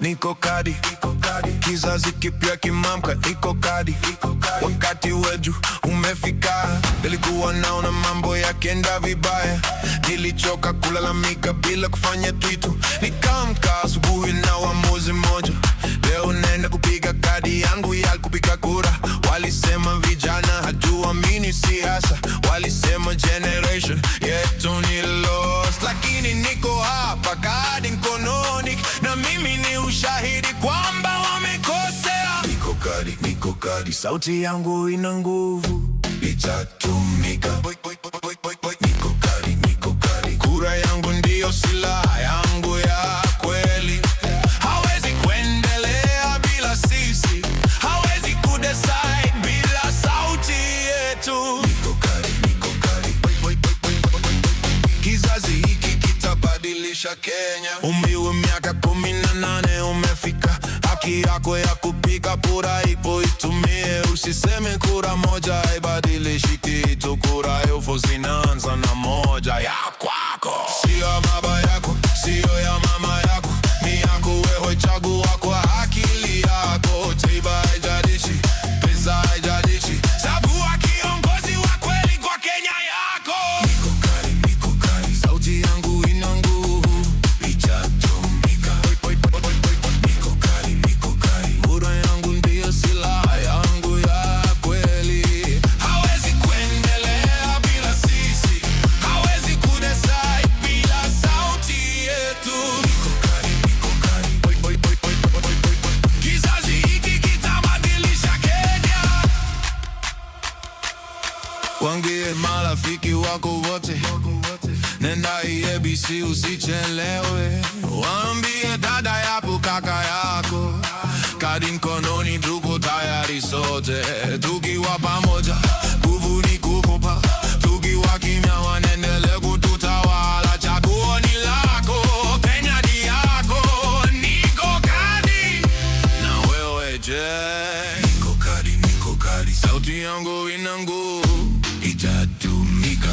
Niko kadi, kizazi kipya kimamka, niko kadi. Wakati wetu umefika, nilikuwa naona mambo yakienda vibaya. Nilichoka kulalamika bila kufanya kitu, nikamka asubuhi na uamuzi mmoja. Leo naenda kupiga kadi yangu ya kupiga kura. Walisema vijana hatuamini siasa, walisema generation yetu ni lost, lakini niko hapa, kadi mkononi, na mimi ni ushahidi kwamba wamekosea. Niko kadi, sauti yangu ina nguvu, itatumika. Niko kadi, kura yangu ndiyo silaha yangu ya kweli. Hawezi kuendelea bila sisi, hawezi kudecide bila sauti yetu. Niko kadi, kizazi hiki kitabadilisha Kenya. Umri wa miaka 18 umefika, haki yako ya kupiga kura ipo, itumie. Usiseme kura moja haibadilishi kitu, kura elfu zinaanza na moja ya kwako. Sio ya baba yako, sio ya mama yako, ni yako wewe, chagua kwa akili yako. Tiba haijalishi, pesa haijalishi, chagua kiongozi wa kweli kwa Kenya yako. Niko kadi, sauti yangu ina nguvu, itatumika. Niko kadi, kura yangu ndiyo silaha yangu ya kweli. Hawezi kuendelea bila sisi, hawezi kudecide bila sauti yetu. Niko kadi, kizazi hiki kitabadilisha Kenya. Wangie marafiki wako wote, nenda ABC usichelewe. Waambie dada yapo, kaka yako, kadi mkononi, tuko tayari sote. Tukiwa pamoja, nguvu ni kukopa. Tukiwa kimya, wanaendelea kututawala. Chaguo ni lako, Kenya ni yako. Niko kadi, na wewe je? Niko kadi, sauti yangu ina nguvu, itatumika.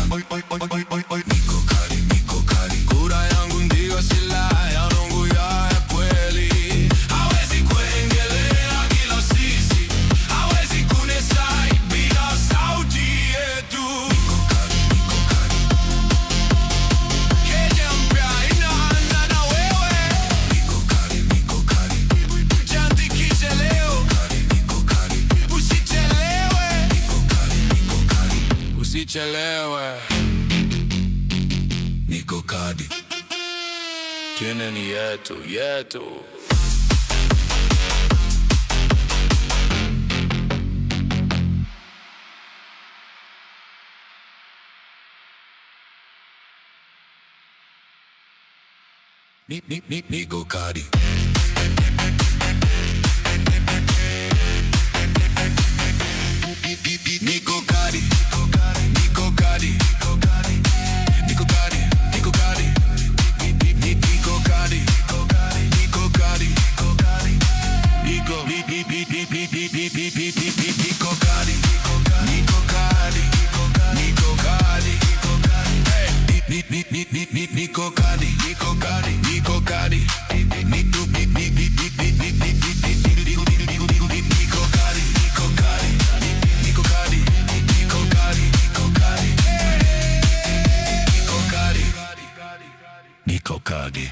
Niko kadi, kura yangu ndiyo silaha yangu ya kweli. Hawezi kuendelea bila sisi, hawezi kudecide bila sauti yetu. Niko kadi, Kenya mpya inaanza na wewe. Niko kadi, jiandikishe leo. Niko kadi, usichelewe. Niko kadi, usichelewe. Niko kadi, Kenya ni yetu. Niko kadi. Niko kadi.